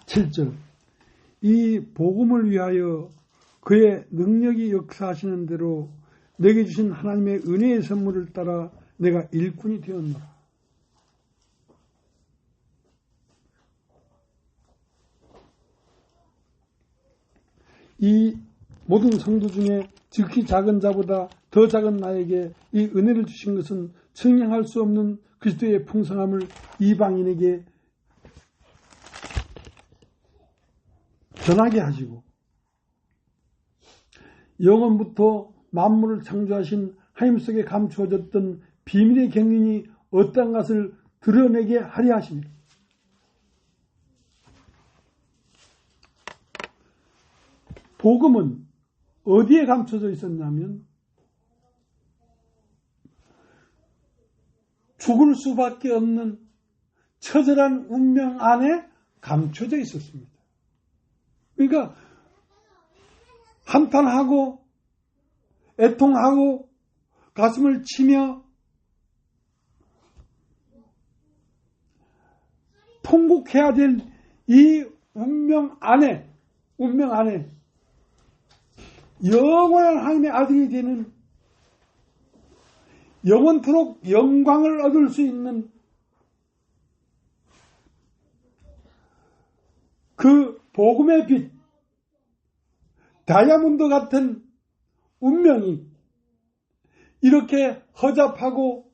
Speaker 1: 7절. 이 복음을 위하여 그의 능력이 역사하시는 대로 내게 주신 하나님의 은혜의 선물을 따라 내가 일꾼이 되었노라. 이 모든 성도 중에 지극히 작은 자보다 더 작은 나에게 이 은혜를 주신 것은 측량할 수 없는 그리스도의 풍성함을 이방인에게 전하게 하시고 영원부터 만물을 창조하신 하나님 속에 감추어졌던 비밀의 경륜이 어떠한 것을 드러내게 하려 하십니다. 복음은 어디에 감춰져 있었냐면 죽을 수밖에 없는 처절한 운명 안에 감춰져 있었습니다. 그러니까 한탄하고 애통하고 가슴을 치며 통곡해야 될 이 운명 안에 영원한 하나님의 아들이 되는 영원토록 영광을 얻을 수 있는 그 복음의 빛, 다이아몬드 같은 운명이 이렇게 허잡하고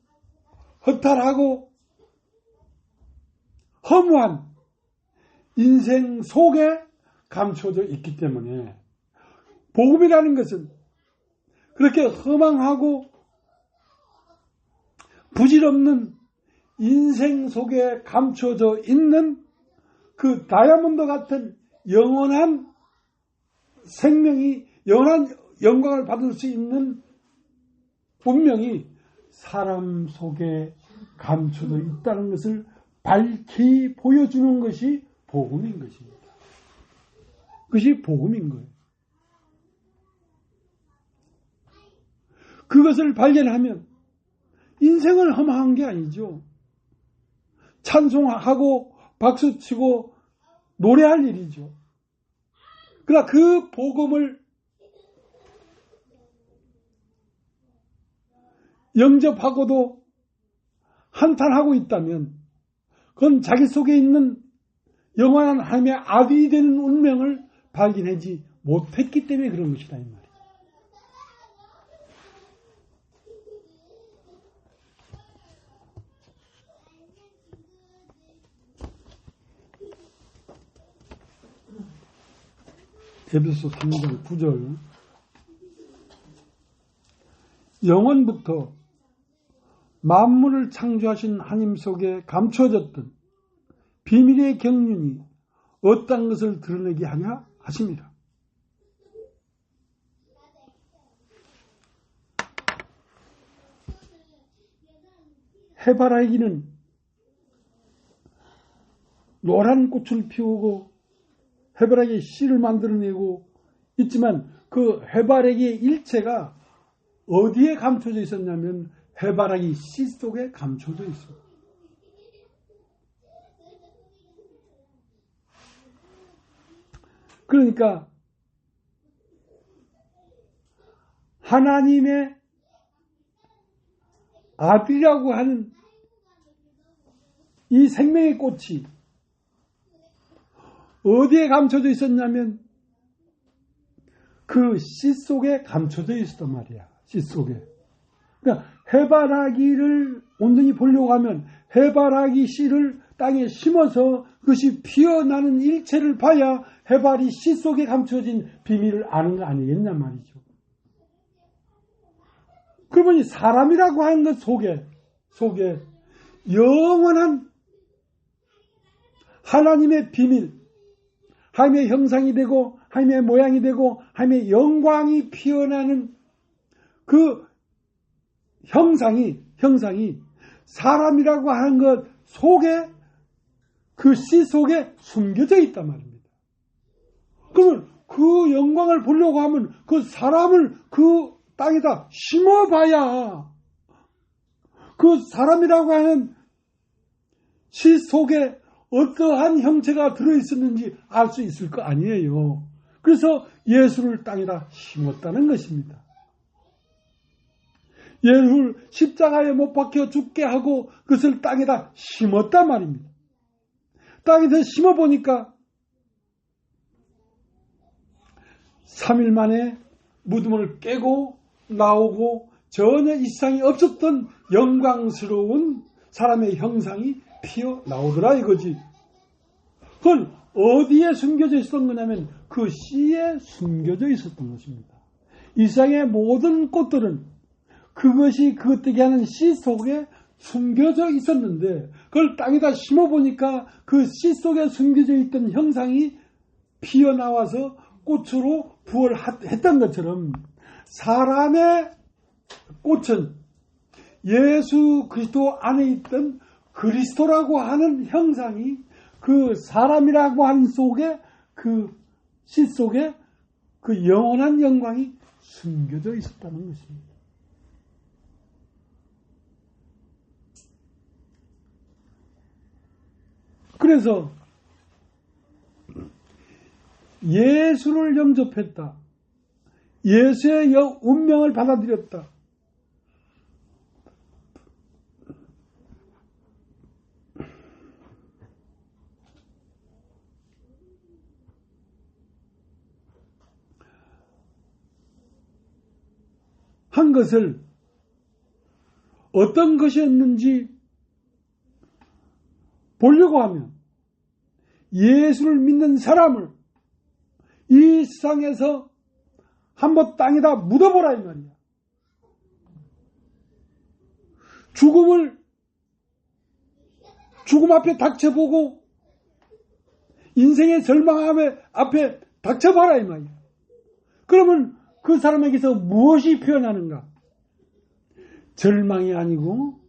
Speaker 1: 허탈하고 허무한 인생 속에 감춰져 있기 때문에 복음이라는 것은 그렇게 허망하고 부질없는 인생 속에 감춰져 있는 그 다이아몬드 같은 영원한 생명이 영원한 영광을 받을 수 있는 운명이 사람 속에 감춰져 있다는 것을 밝히 보여주는 것이 복음인 것입니다. 그것이 복음인 거예요. 그것을 발견하면 인생은 허망한 게 아니죠. 찬송하고 박수치고 노래할 일이죠. 그러나 그 복음을 영접하고도 한탄하고 있다면 그건 자기 속에 있는 영원한 하나님의 아들이 되는 운명을 발견하지 못했기 때문에 그런 것이다 이 말이에요. 에베소 3장 9절. 영원부터 만물을 창조하신 하나님 속에 감춰졌던 비밀의 경륜이 어떤 것을 드러내게 하냐 하십니다. 해바라기는 노란 꽃을 피우고 해바라기 씨를 만들어내고 있지만 그 해바라기의 일체가 어디에 감춰져 있었냐면 해바라기 씨 속에 감춰져 있어요. 그러니까 하나님의 아들이라고 하는 이 생명의 꽃이 어디에 감춰져 있었냐면 그 씨 속에 감춰져 있었단 말이야. 씨 속에. 그러니까 해바라기를 온전히 보려고 하면 해바라기 씨를 땅에 심어서 그것이 피어나는 일체를 봐야 해바라기 씨 속에 감춰진 비밀을 아는 거 아니겠냐 말이죠. 그러니 사람이라고 하는 것 속에 영원한 하나님의 비밀, 하나님의 형상이 되고 하나님의 모양이 되고 하나님의 영광이 피어나는 그 형상이 사람이라고 하는 것 속에 그 씨 속에 숨겨져 있단 말입니다. 그러면 그 영광을 보려고 하면 그 사람을 그 땅에다 심어봐야 그 사람이라고 하는 씨 속에 어떠한 형체가 들어있었는지 알 수 있을 거 아니에요. 그래서 예수를 땅에다 심었다는 것입니다. 예수를 십자가에 못 박혀 죽게 하고 그것을 땅에다 심었단 말입니다. 땅에서 심어보니까 3일 만에 무덤을 깨고 나오고 전혀 이상이 없었던 영광스러운 사람의 형상이 피어나오더라 이거지. 그건 어디에 숨겨져 있었던 거냐면 그 씨에 숨겨져 있었던 것입니다. 이 세상의 모든 꽃들은 그것이 그것되게 하는 씨 속에 숨겨져 있었는데 그걸 땅에다 심어보니까 그 씨 속에 숨겨져 있던 형상이 피어나와서 꽃으로 부활했던 것처럼 사람의 꽃은 예수 그리스도 안에 있던 그리스도라고 하는 형상이 그 사람이라고 하는 속에 그 씨 속에 그 영원한 영광이 숨겨져 있었다는 것입니다. 그래서 예수를 영접했다. 예수의 운명을 받아들였다. 한 것을 어떤 것이었는지 보려고 하면 예수를 믿는 사람을 이 세상에서 한번 땅에다 묻어보라 이 말이야. 죽음 앞에 닥쳐보고 인생의 절망함에 앞에 닥쳐봐라 이 말이야. 그러면 그 사람에게서 무엇이 표현하는가? 절망이 아니고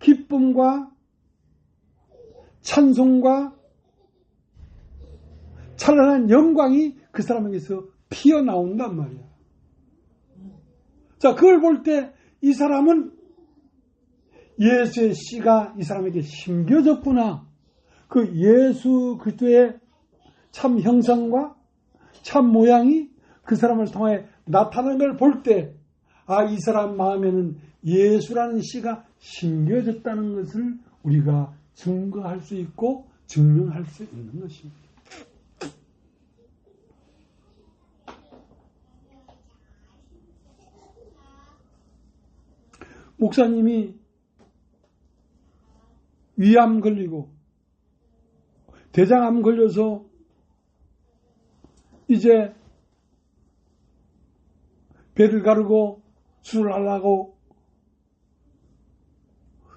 Speaker 1: 기쁨과 찬송과 찬란한 영광이 그 사람에게서 피어나온단 말이야. 자, 그걸 볼 때 이 사람은 예수의 씨가 이 사람에게 심겨졌구나. 그 예수 그리스도의 참 형상과 참 모양이 그 사람을 통해 나타나는 걸 볼 때, 아, 이 사람 마음에는 예수라는 씨가 심겨졌다는 것을 우리가 증거할 수 있고 증명할 수 있는 것입니다. 목사님이 위암 걸리고 대장암 걸려서 이제 배를 가르고 수술하려고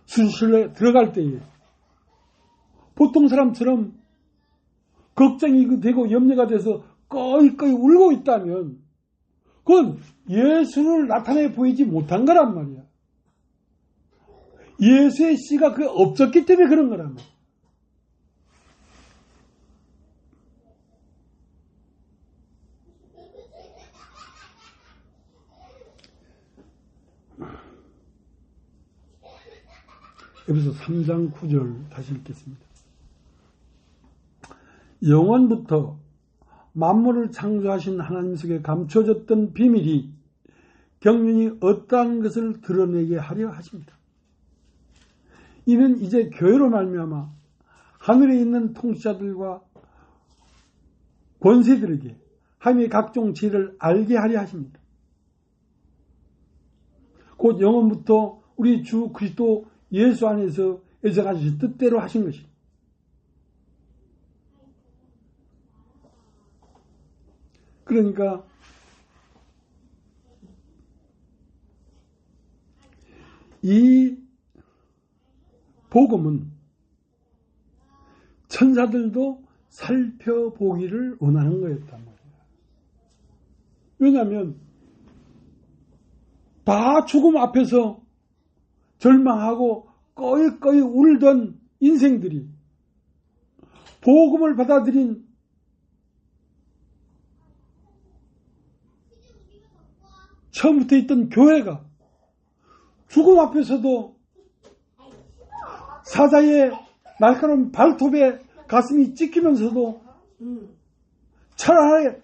Speaker 1: 수술실에 들어갈 때에 보통 사람처럼 걱정이 되고 염려가 돼서 꺼이꺼이 울고 있다면 그건 예수를 나타내 보이지 못한 거란 말이야. 예수의 씨가 그게 없었기 때문에 그런 거란 말이야. 여기서 3장 9절 다시 읽겠습니다. 영원부터 만물을 창조하신 하나님 속에 감춰졌던 비밀이 경륜이 어떠한 것을 드러내게 하려 하십니다. 이는 이제 교회로 말미암아 하늘에 있는 통치자들과 권세들에게 하나님의 각종 지혜를 알게 하려 하십니다. 곧 영원부터 우리 주 그리스도 예수 안에서 애정하신 뜻대로 하신 것입니다. 그러니까 이 복음은 천사들도 살펴보기를 원하는 거였단 말이에요. 왜냐하면 다 죽음 앞에서 절망하고 꺼이꺼이 울던 인생들이 복음을 받아들인 처음부터 있던 교회가 죽음 앞에서도 사자의 날카로운 발톱에 가슴이 찢기면서도 차라리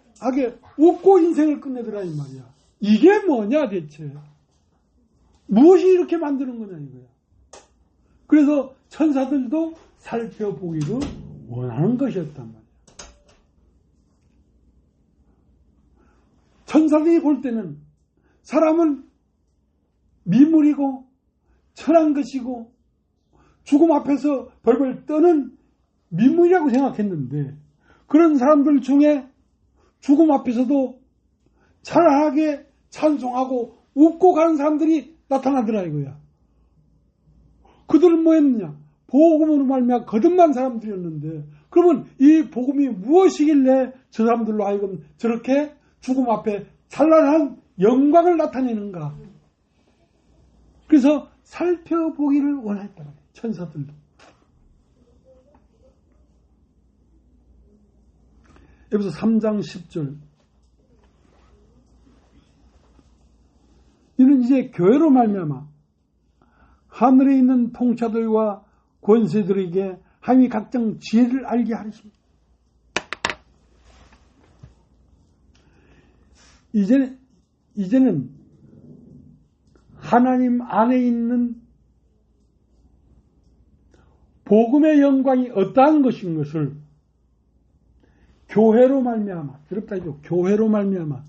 Speaker 1: 웃고 인생을 끝내더라 이 말이야. 이게 뭐냐 대체. 무엇이 이렇게 만드는 거냐 이거야. 그래서 천사들도 살펴보기를 원하는 것이었단 말이야. 천사들이 볼 때는 사람은 미물이고 천한 것이고 죽음 앞에서 벌벌 떠는 미물이라고 생각했는데 그런 사람들 중에 죽음 앞에서도 찬란하게 찬송하고 웃고 가는 사람들이 나타나더라 이거야. 그들은 뭐였느냐? 복음으로 말미암아 거듭난 사람들이었는데 그러면 이 복음이 무엇이길래 저 사람들로 하여금 저렇게 죽음 앞에 찬란한 영광을 나타내는가? 그래서 살펴보기를 원했다. 천사들도. 여기서 3장 10절. 이는 이제 교회로 말미암아 하늘에 있는 통치자들과 권세들에게 하나님이 각종 지혜를 알게 하십니다. 이제는 하나님 안에 있는 복음의 영광이 어떠한 것인 것을 교회로 말미암아, 그렇다 해도 교회로 말미암아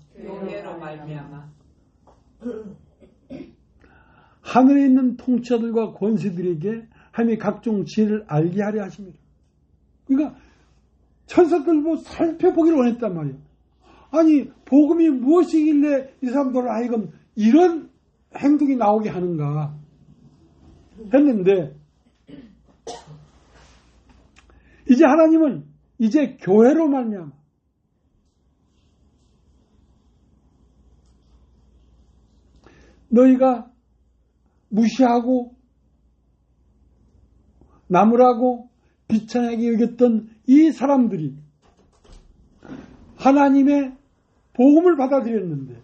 Speaker 1: 하늘에 있는 통치자들과 권세들에게 하나님이 각종 지혜를 알게 하려 하십니다. 그러니까 천사들도 살펴보기를 원했단 말이에요. 아니 복음이 무엇이길래 이 사람들을 하여금 이런 행동이 나오게 하는가 했는데 이제 하나님은 이제 교회로 말미암아 너희가 무시하고 나무라고 비천하게 여겼던 이 사람들이 하나님의 복음을 받아들였는데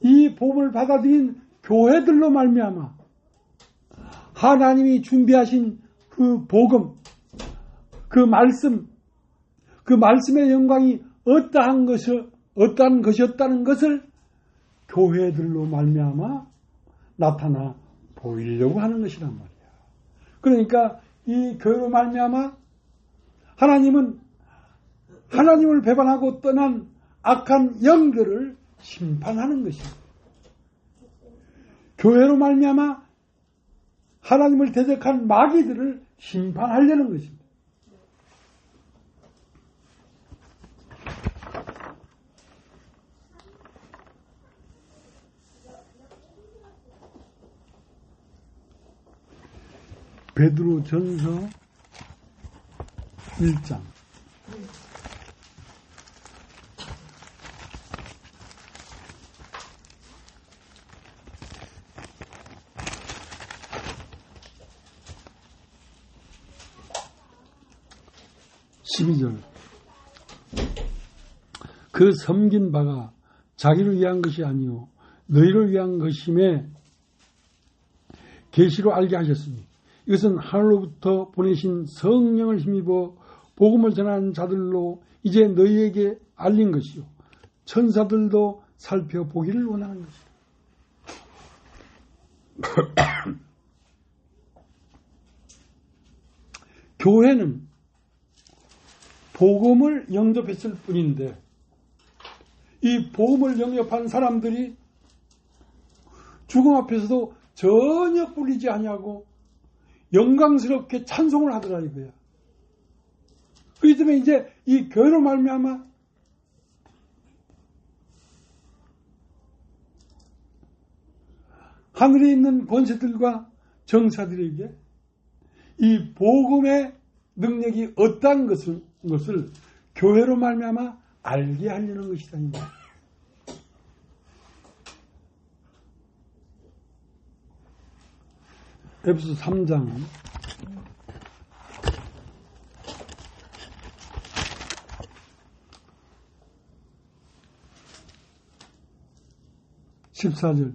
Speaker 1: 이 복음을 받아들인 교회들로 말미암아 하나님이 준비하신 그 복음, 그 말씀의 영광이 어떠한 것이었다는 것을 교회들로 말미암아 나타나 보이려고 하는 것이란 말이야. 그러니까 이 교회로 말미암아 하나님은 하나님을 배반하고 떠난 악한 영들을 심판하는 것입니다. 교회로 말미암아 하나님을 대적한 마귀들을 심판하려는 것입니다. 베드로전서 1장 12절 그 섬긴 바가 자기를 위한 것이 아니요 너희를 위한 것임에 계시로 알게 하셨으니 이것은 하늘로부터 보내신 성령을 힘입어 복음을 전하는 자들로 이제 너희에게 알린 것이요 천사들도 살펴보기를 원하는 것이다. 교회는 복음을 영접했을 뿐인데 이 복음을 영접한 사람들이 죽음 앞에서도 전혀 꿀리지 아니하고 영광스럽게 찬송을 하더라 이거야. 그렇기 때문에 이제 이 교회로 말미암아 하늘에 있는 권세들과 정사들에게 이 복음의 능력이 어떠한 것을 교회로 말미암아 알게 하려는 것이다. 에베소 3장 14절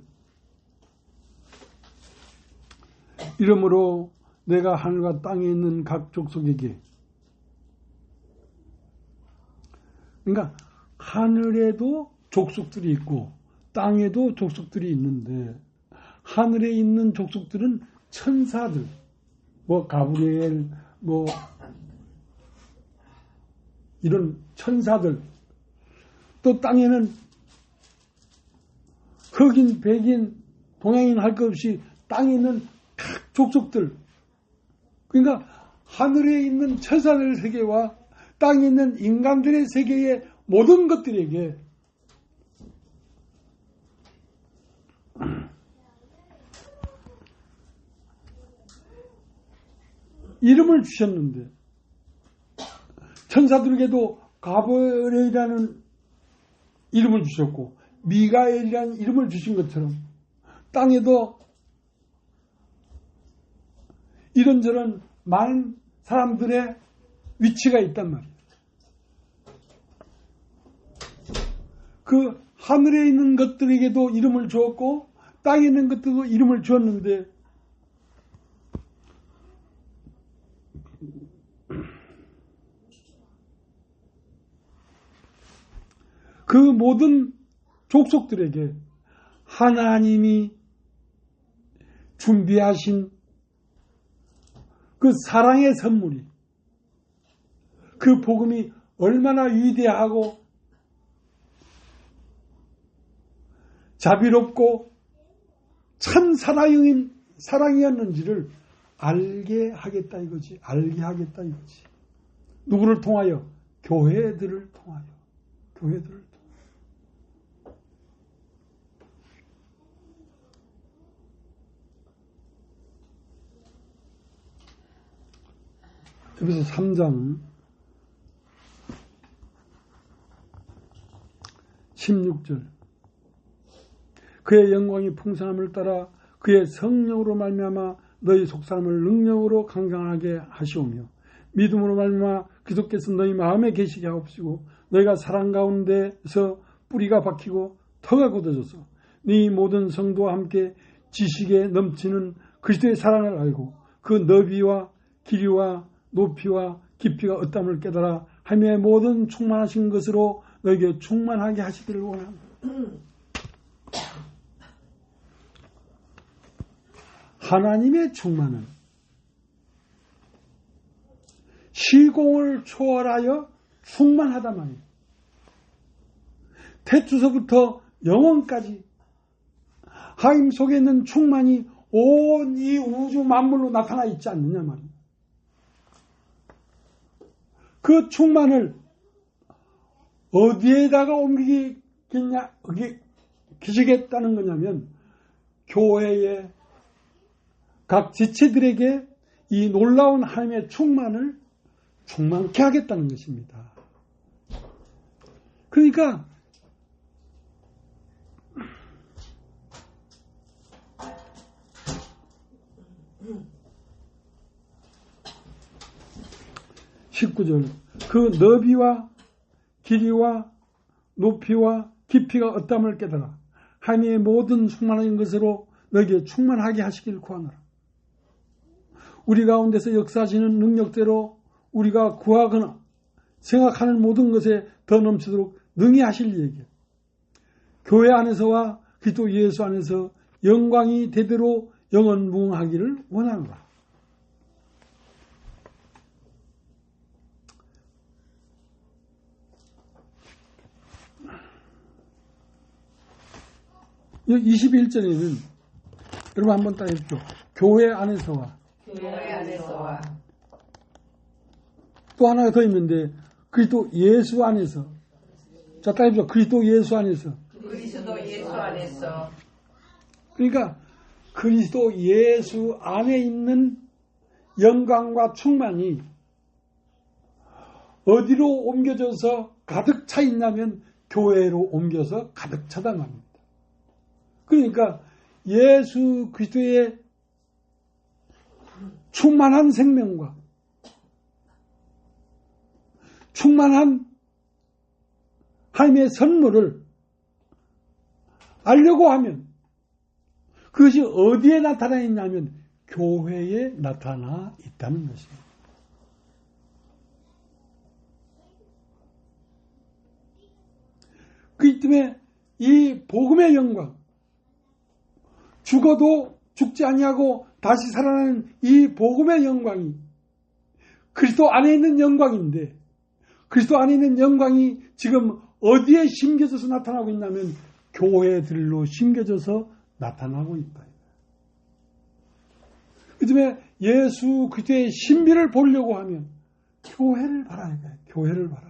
Speaker 1: 이러므로 내가 하늘과 땅에 있는 각 족속에게 그러니까 하늘에도 족속들이 있고 땅에도 족속들이 있는데 하늘에 있는 족속들은 천사들, 뭐 가브리엘, 뭐 이런 천사들, 또 땅에는 흑인, 백인, 동양인 할 것 없이 땅에 있는 각 족속들, 그러니까 하늘에 있는 천사들 세계와 땅에 있는 인간들의 세계의 모든 것들에게 이름을 주셨는데 천사들에게도 가브리엘이라는 이름을 주셨고 미가엘이라는 이름을 주신 것처럼 땅에도 이런저런 많은 사람들의 위치가 있단 말이에요. 그 하늘에 있는 것들에게도 이름을 주었고 땅에 있는 것들도 이름을 주었는데 그 모든 족속들에게 하나님이 준비하신 그 사랑의 선물이, 그 복음이 얼마나 위대하고 자비롭고 참 사랑이었는지를 알게 하겠다 이거지. 알게 하겠다 이거지. 누구를 통하여? 교회들을 통하여. 교회들을 통하여. 에베소 3장 16절 그의 영광이 풍성함을 따라 그의 성령으로 말미암아 너희 속사람을 능력으로 강장하게 하시오며 믿음으로 말미암아 그리스도께서 너희 마음에 계시게 하옵시고 너희가 사랑 가운데서 뿌리가 박히고 터가 굳어져서 네 모든 성도와 함께 지식에 넘치는 그리스도의 사랑을 알고 그 너비와 길이와 높이와 깊이가 어떠함을 깨달아 하나님의 모든 충만하신 것으로 너에게 충만하게 하시기를 원합니다. 하나님의 충만은 시공을 초월하여 충만하단 말이에요. 태초서부터 영원까지 하나님 속에 있는 충만이 온 이 우주 만물로 나타나 있지 않느냐 말이에요. 그 충만을 어디에다가 옮기시겠다는 거냐면 교회의 각 지체들에게 이 놀라운 하나님의 충만을 충만케 하겠다는 것입니다. 그러니까 (19절) 그 너비와 길이와 높이와 깊이가 어떠함을 깨달아 하나님의 모든 충만한 것으로 너에게 충만하게 하시길 구하노라. 우리 가운데서 역사하시는 능력대로 우리가 구하거나 생각하는 모든 것에 더 넘치도록 능히 하실 얘기예요. 교회 안에서와 그리스도 예수 안에서 영광이 대대로 영원무궁하기를 원하노라. 여기 21절에는 여러분 한번 따라해보십시오. 교회 안에서와 또 하나가 더 있는데 그리스도 예수 안에서. 자, 따라해보십시오. 그리스도 예수 안에서. 그러니까 그리스도 예수 안에 있는 영광과 충만이 어디로 옮겨져서 가득 차 있냐면 교회로 옮겨서 가득 차단 말입니다. 그러니까 예수 그리스도의 충만한 생명과 충만한 하나님의 선물을 알려고 하면 그것이 어디에 나타나 있냐면 교회에 나타나 있다는 것입니다. 그렇기 때문에 이 복음의 영광, 죽어도 죽지 아니하고 다시 살아나는 이 복음의 영광이 그리스도 안에 있는 영광인데, 그리스도 안에 있는 영광이 지금 어디에 심겨져서 나타나고 있냐면 교회들로 심겨져서 나타나고 있다. 그 때문에 예수 그리스도의 신비를 보려고 하면 교회를 바라야 돼. 교회를 바라야 돼.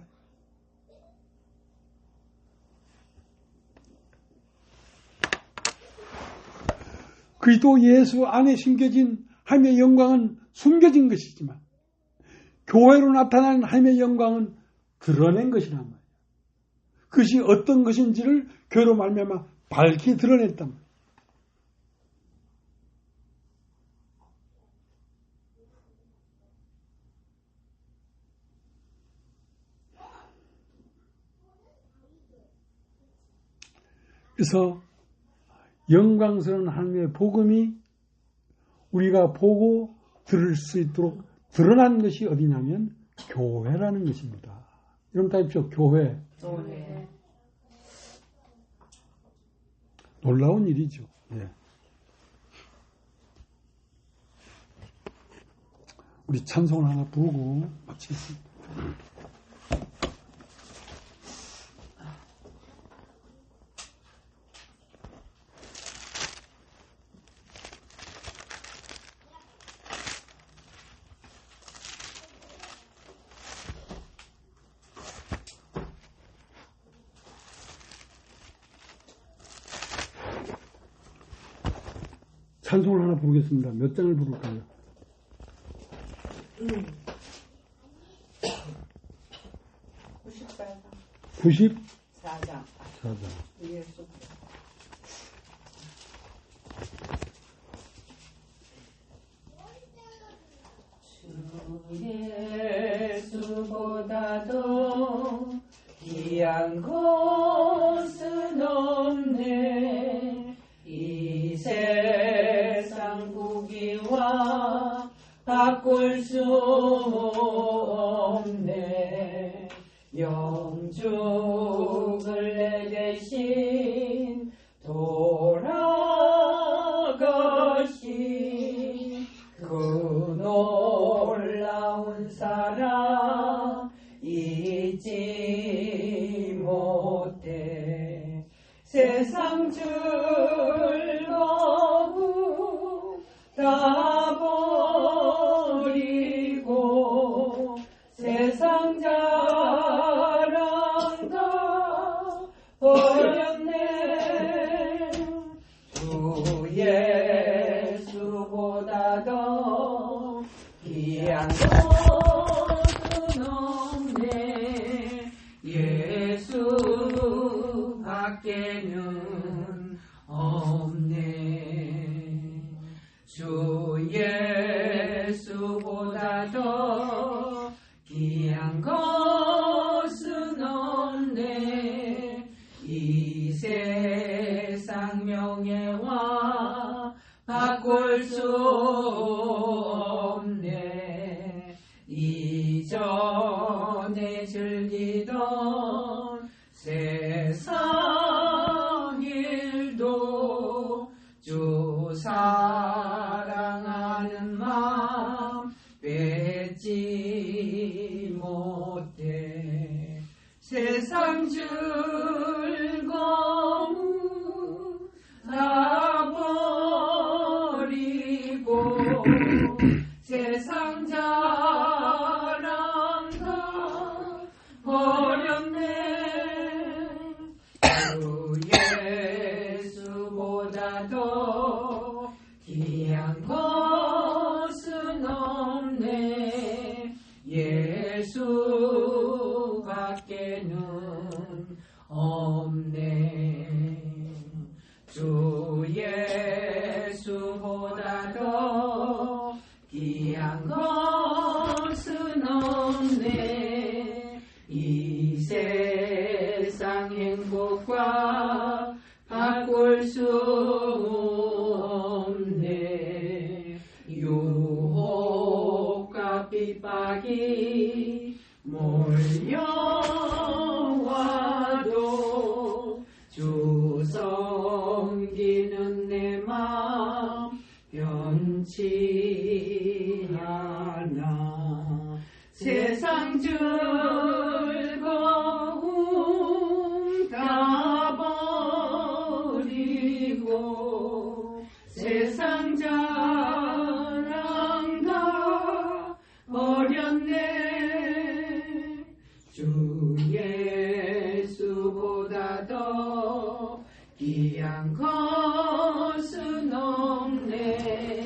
Speaker 1: 그리스도 예수 안에 심겨진 하나님의 영광은 숨겨진 것이지만 교회로 나타난 하나님의 영광은 드러낸 것이란 말이에요. 그것이 어떤 것인지를 교회로 말미암아 밝히 드러냈단 말이에요. 그래서 영광스러운 하나님의 복음이 우리가 보고 들을 수 있도록 드러난 것이 어디냐면 교회라는 것입니다. 여러분 다 입죠? 교회.
Speaker 2: 교회.
Speaker 1: 놀라운 일이죠. 예. 우리 찬송을 하나 부르고 마치겠습니다. 찬송을 하나 부르겠습니다. 몇 장을 부를까요?
Speaker 2: 94장.
Speaker 1: 94장.
Speaker 2: 예수. 예수보다도 귀한 것은 없네. 이 세상 부귀와 바꿀 수 없네. 영죽을 내 대신 돌아가신 그 놀라운 사랑 잊지 못해. 세상 즐거움 다 버리고 세상 자랑 다 버렸네. 주 예수보다도 귀한 것은 없네. 예수 밖에는 없네. 주 예수보다도 귀한 것은 없네. 이 세상 명예와 바꿀 수 없네. 이전에 즐기던 세상 일도 주 사랑하는 마음 뺏지 못해. 세상 즐거움 다 버리고 세상 자랑 다 버렸네. 주 예수보다도 귀한 것은 없네. 예수 밖에는 없네. 주 예수보다도 귀한 것은 없네. 이 세상 행복과 바꿀 수 없네. 유혹과 핍박이 몰려와도 원치 않아 세상 즐거움 다 버리고 세상 자랑 다 버렸네 주 예수보다 더 귀한 것은 없네